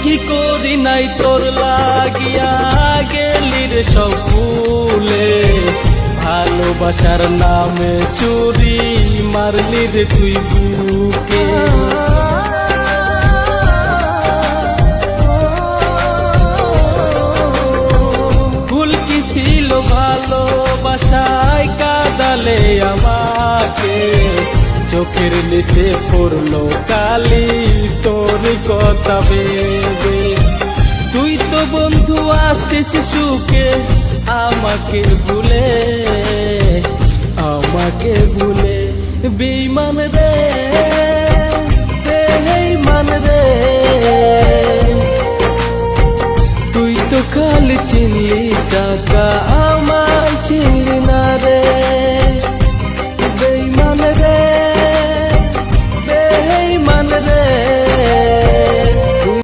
কি করি নাই তোর লাগিয়া গেলি রে সব ভুলে, ভালোবাসার নামে চুরি মারলি রে তুই বুকে। ভুল কি ছিল ভালোবাসায় কাঁদালে আমাকে, চোখের নিচে পড়লো কালি তোর কথা ভেবে। তুই তো বন্ধু আছিস সুখে আমাকে ভুলে, আমাকে ভুলে। বেঈমান রে, বেঈমান রে।